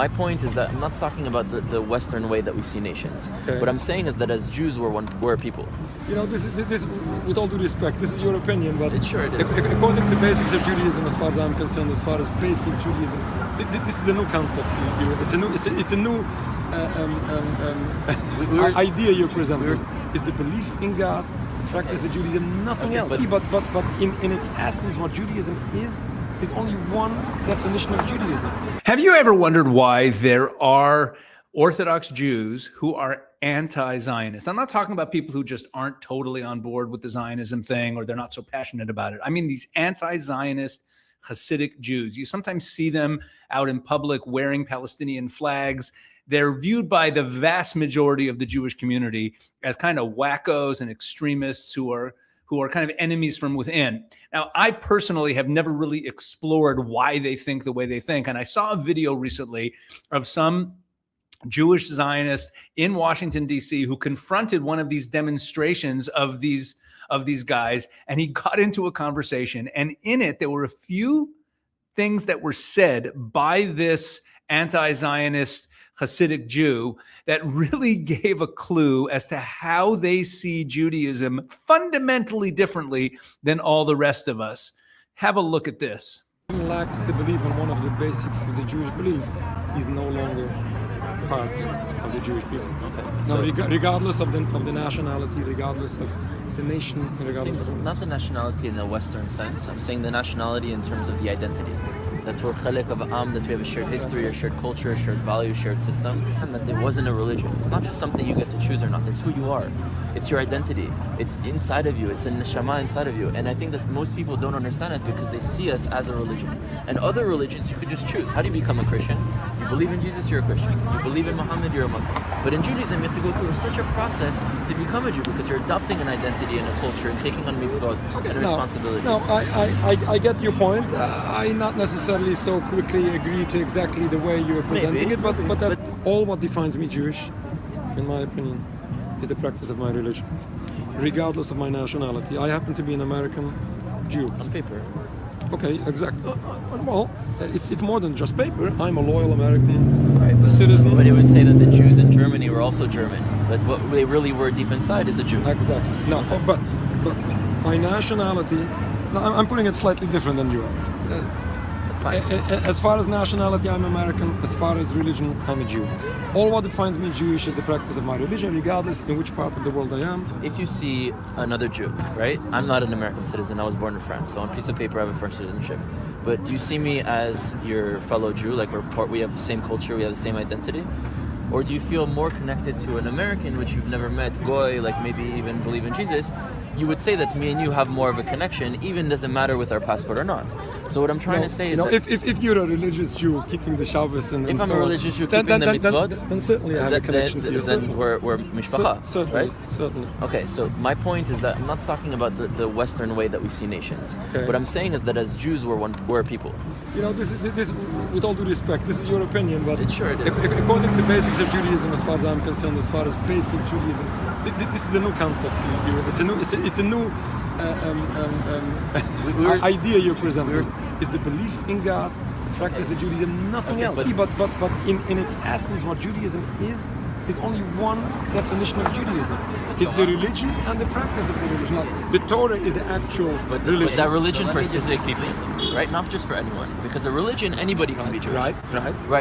My point is that I'm not talking about the Western way that we see nations. Okay. What I'm saying is that as Jews, we're a people. You know, this, with all due respect, this is your opinion, but Sure it is. According to basics of Judaism, as far as I'm concerned, as far as basic Judaism, this is a new concept. It's a new idea you're presenting. Is the belief in God, practice of Judaism, nothing else. But in its essence, what Judaism is only one definition of Judaism. Have you ever wondered why there are Orthodox Jews who are anti-Zionist? I'm not talking about people who just aren't totally on board with the Zionism thing, or they're not so passionate about it. I mean these anti-Zionist Hasidic Jews. You sometimes see them out in public wearing Palestinian flags. They're viewed by the vast majority of the Jewish community as kind of wackos and extremists who are kind of enemies from within. Now, I personally have never really explored why they think the way they think. And I saw a video recently of some Jewish Zionist in Washington, D.C., who confronted one of these demonstrations of these guys, and he got into a conversation. And in it, there were a few things that were said by this anti-Zionist Hasidic Jew that really gave a clue as to how they see Judaism fundamentally differently than all the rest of us. Have a look at this. Lacks the belief in one of the basics of the Jewish belief is no longer part of the Jewish people. Okay. No, So, regardless of the nationality, regardless of the nation, regardless of not the nationality in the Western sense. I'm saying the nationality in terms of the identity. That we're chalek of am, that we have a shared history, a shared culture, a shared value, shared system, and that it wasn't a religion. It's not just something you get to choose or not. It's who you are. It's your identity. It's inside of you. It's a neshama inside of you. And I think that most people don't understand it because they see us as a religion. And other religions, you could just choose. How do you become a Christian? You believe in Jesus, you're a Christian. You believe in Muhammad, you're a Muslim. But in Judaism, you have to go through such a process to become a Jew because you're adopting an identity and a culture and taking on mitzvot and a responsibility. No, I get your point. I not necessarily so quickly agree to exactly the way you're presenting it, but all what defines me Jewish, in my opinion, is the practice of my religion, regardless of my nationality. I happen to be an American Jew. On paper. Okay, exactly. Well, it's more than just paper. I'm a loyal American citizen. But it would say that the Jews in Germany were also German. But what they really were deep inside is a Jew. Exactly. No, but my nationality, I'm putting it slightly different than you are. That's fine. As far as nationality, I'm American. As far as religion, I'm a Jew. All what defines me Jewish is the practice of my religion, regardless in which part of the world I am. If you see another Jew, right? I'm not an American citizen. I was born in France. So on a piece of paper, I have a French citizenship. But do you see me as your fellow Jew? Like we have the same culture, we have the same identity? Or do you feel more connected to an American, which you've never met, Goy, like maybe even believe in Jesus? You would say that me and you have more of a connection, even doesn't matter with our passport or not. So what I'm trying to say is that if you're a religious Jew keeping the Shabbos and if I'm so a religious Jew keeping the mitzvot, then certainly I have a connection to you. Then we're mishpacha, certainly, right? Certainly. Okay, so my point is that I'm not talking about the Western way that we see nations. Okay. What I'm saying is that as Jews, we're a people. You know, this with all due respect, this is your opinion, but Sure it is. According to basics of Judaism, as far as I'm concerned, as far as basic Judaism, this is a new concept. It's a new idea you're presenting. Is the belief in God, practice of Judaism, nothing else. But in its essence, what Judaism is only one definition of Judaism. It's the religion and the practice of the religion. Now, the Torah is the actual religion. But that religion for specific people, right? Not just for anyone. Because a religion, anybody can be Jewish. Right.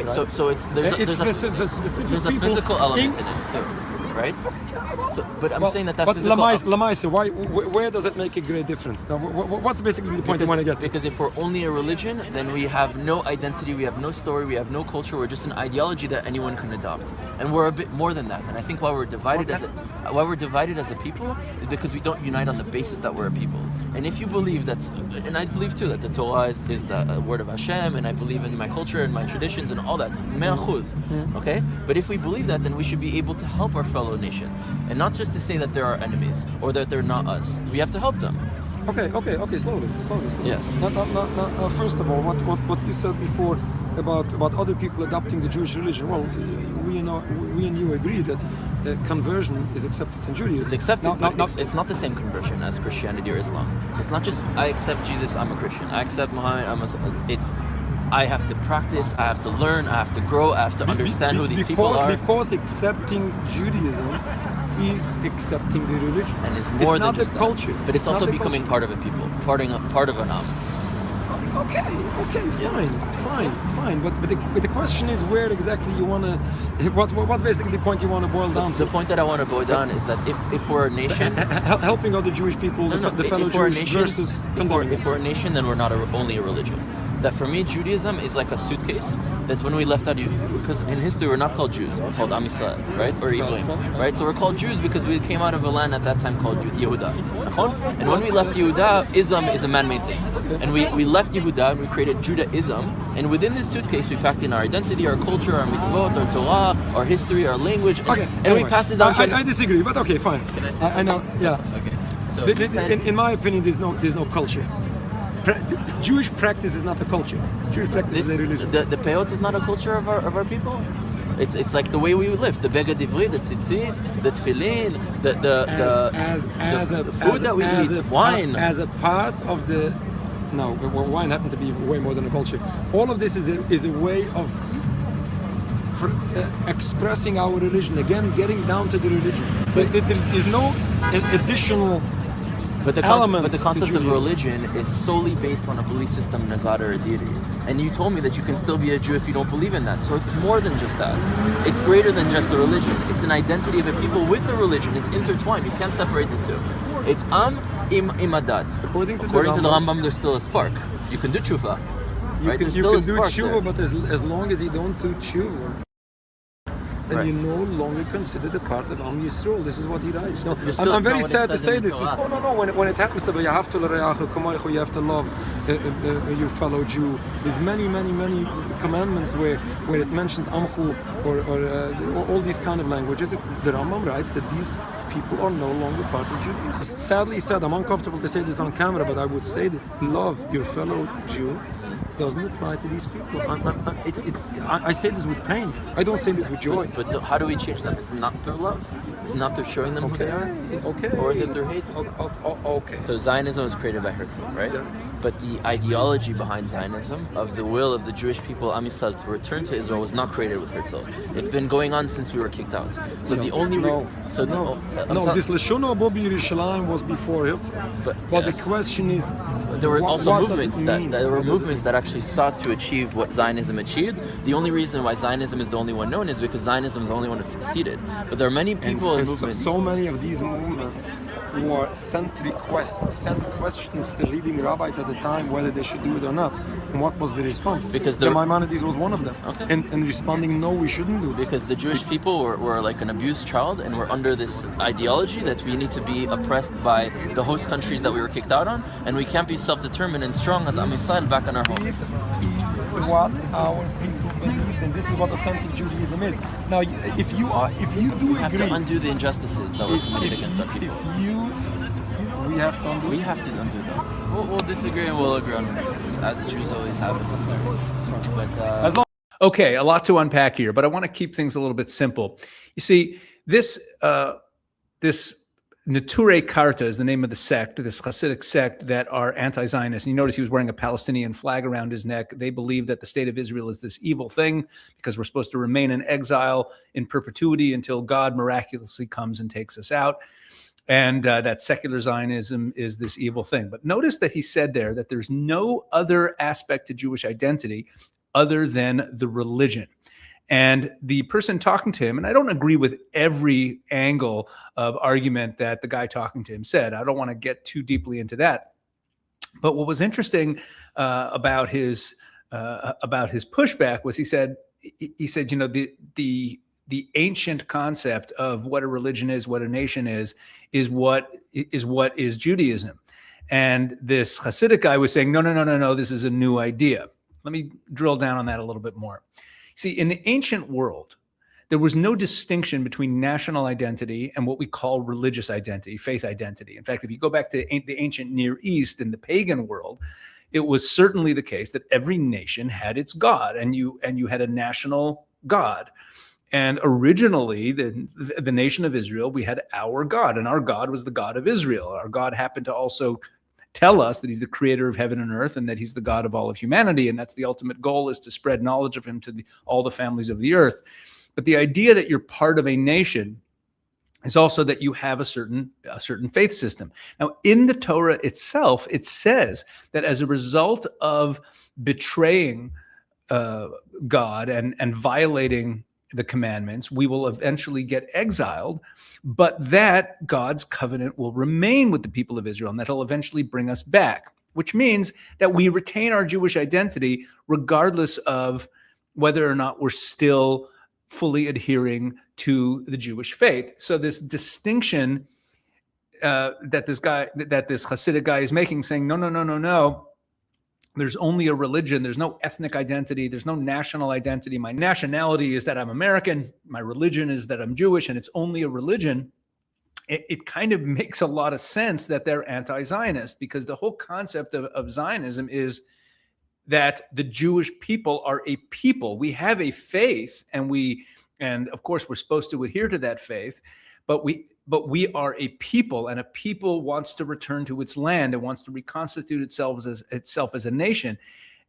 So there's a physical element in it too. Right? So, but I'm saying that physical... Lamaise, where does it make a great difference? Now, what's basically the point you want to get to? Because if we're only a religion, then we have no identity, we have no story, we have no culture, we're just an ideology that anyone can adopt. And we're a bit more than that. And I think why we're divided as a people is because we don't unite on the basis that we're a people. And if you believe that, and I believe too that the Torah is the word of Hashem, and I believe in my culture and my traditions and all that, okay? But if we believe that, then we should be able to help our fellow nation, and not just to say that they're our enemies or that they're not us. We have to help them. Okay. Slowly. Yes. Now, first of all, what you said before about other people adopting the Jewish religion. Well, we and you agree that conversion is accepted in Judaism. It's accepted, but it's not the same conversion as Christianity or Islam. It's not just I accept Jesus, I'm a Christian. I accept Muhammad, I'm a. It's I have to practice, I have to learn, I have to grow, I have to understand who these people are. Because accepting Judaism is accepting the religion. And it's more than not just the that. culture. But it's also becoming part of a people, part of an am. Okay, fine. But the question is where exactly you want to. What's basically the point you want to boil down to? The point that I want to boil down is that if we're a nation, helping other Jewish people, the fellow Jewish versus condemning. If we're a nation, then we're not only a religion. That for me, Judaism is like a suitcase. That when we left out, because in history we're not called Jews, we're called Am Yisrael, right? Or Elohim, right? So we're called Jews because we came out of a land at that time called Yehuda. And when we left Yehuda, Islam is a man-made thing. And we left Yehuda and we created Judaism. And within this suitcase, we packed in our identity, our culture, our mitzvot, our Torah, our history, our language, and we passed it down. I disagree, but okay, fine. I know, yeah. Okay. So in my opinion, there's no culture. Jewish practice is not a culture. Jewish practice is a religion. The peyot is not a culture of our people. It's like the way we live. The beged divrei, the tzitzit, the tefillin, the food that we eat, wine. As a part of the. No, wine happened to be way more than a culture. All of this is a way of expressing our religion. Again, getting down to the religion. There's no additional. But the concept of religion is solely based on a belief system in a god or a deity. And you told me that you can still be a Jew if you don't believe in that. So it's more than just that. It's greater than just a religion. It's an identity of a people with a religion. It's intertwined. You can't separate the two. It's imadat. According to the Rambam, there's still a spark. You can do tshuva. Right? There's still a spark tshuva, there. but as long as you don't do tshuva, then you no longer consider the part of Am Yisrael. This is what he writes. No, I'm very sad to say this. No. When it happens to be, you have to love your fellow Jew. There's many commandments where it mentions Amchu or all these kind of languages. The Rambam writes that these people are no longer part of Judaism. Sadly said, I'm uncomfortable to say this on camera, but I would say that love your fellow Jew doesn't apply to these people. I say this with pain. I don't say this with joy. But how do we change them? Is it not through love? Is it not through showing them who they are? Okay. Or is it through hate? Okay. So Zionism was created by Herzl, right? Yeah. But the ideology behind Zionism, of the will of the Jewish people, Am Yisrael, to return to Israel, was not created with Herzl. It's been going on since we were kicked out. So the only this Lashon Haba Yerushalayim was before Herzl. But the question is, there were also movements that actually sought to achieve what Zionism achieved. The only reason why Zionism is the only one known is because Zionism is the only one that succeeded. But there are many people and movements. So many of these movements who are sent questions to leading rabbis at the time whether they should do it or not. And what was the response? Because the Maimonides was one of them. Okay. And responding, no, we shouldn't do it. Because the Jewish people were like an abused child, and we're under this ideology that we need to be oppressed by the host countries that we were kicked out on, and we can't be self-determined and strong as Am Yisrael back in our home. This is what our people believed, and this is what authentic Judaism is. Now, if you do have agree, to undo the injustices that were committed against our people. We have to undo. We have to undo them. We'll disagree and we'll agree on things, as Jews always have in this story. But okay, a lot to unpack here, but I want to keep things a little bit simple. You see, this Neturei Karta is the name of the sect, this Hasidic sect that are anti-Zionist. And you notice he was wearing a Palestinian flag around his neck. They believe that the state of Israel is this evil thing because we're supposed to remain in exile in perpetuity until God miraculously comes and takes us out. And that secular Zionism is this evil thing. But notice that he said there that there's no other aspect to Jewish identity other than the religion. And the person talking to him, and I don't agree with every angle of argument that the guy talking to him said. I don't want to get too deeply into that. But what was interesting about his pushback was he said, you know, the ancient concept of what a religion is, what a nation is what is Judaism. And this Hasidic guy was saying, no, this is a new idea. Let me drill down on that a little bit more. See, in the ancient world, there was no distinction between national identity and what we call religious identity, faith identity. In fact, if you go back to the ancient Near East in the pagan world, it was certainly the case that every nation had its god, and you had a national god. And originally, the nation of Israel, we had our God, and our God was the God of Israel. Our God happened to also tell us that he's the creator of heaven and earth and that he's the God of all of humanity. And that's the ultimate goal, is to spread knowledge of him to all the families of the earth. But the idea that you're part of a nation is also that you have a certain faith system. Now, in the Torah itself, it says that as a result of betraying God and violating the commandments, we will eventually get exiled, but that God's covenant will remain with the people of Israel, and that he'll eventually bring us back, which means that we retain our Jewish identity regardless of whether or not we're still fully adhering to the Jewish faith. So this distinction that this Hasidic guy is making, saying, no, there's only a religion, there's no ethnic identity, there's no national identity. My nationality is that I'm American, my religion is that I'm Jewish, and it's only a religion. It kind of makes a lot of sense that they're anti-Zionist, because the whole concept of Zionism is that the Jewish people are a people. We have a faith, and of course we're supposed to adhere to that faith, but we are a people, and a people wants to return to its land and wants to reconstitute itself as a nation.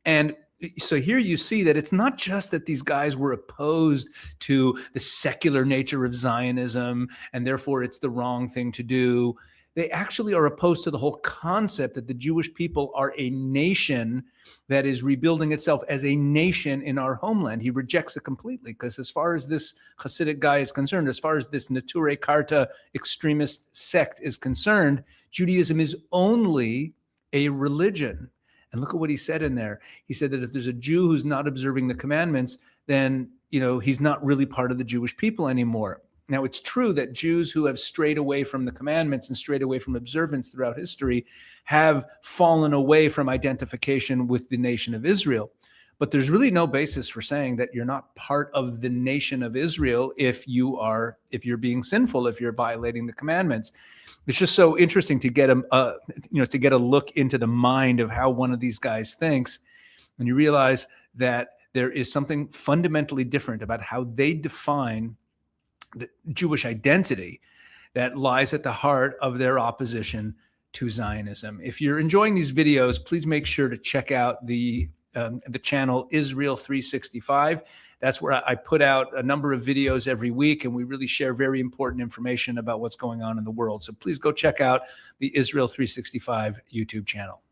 And so here you see that it's not just that these guys were opposed to the secular nature of Zionism and therefore it's the wrong thing to do. They actually are opposed to the whole concept that the Jewish people are a nation that is rebuilding itself as a nation in our homeland. He rejects it completely, because as far as this Hasidic guy is concerned, as far as this Neturei Karta extremist sect is concerned, Judaism is only a religion. And look at what he said in there. He said that if there's a Jew who's not observing the commandments, then he's not really part of the Jewish people anymore. Now, it's true that Jews who have strayed away from the commandments and strayed away from observance throughout history have fallen away from identification with the nation of Israel. But there's really no basis for saying that you're not part of the nation of Israel if you're being sinful, if you're violating the commandments. It's just so interesting to get a look into the mind of how one of these guys thinks, and you realize that there is something fundamentally different about how they define the Jewish identity that lies at the heart of their opposition to Zionism. If you're enjoying these videos, please make sure to check out the channel Israel 365. That's where I put out a number of videos every week, and we really share very important information about what's going on in the world. So please go check out the Israel 365 YouTube channel.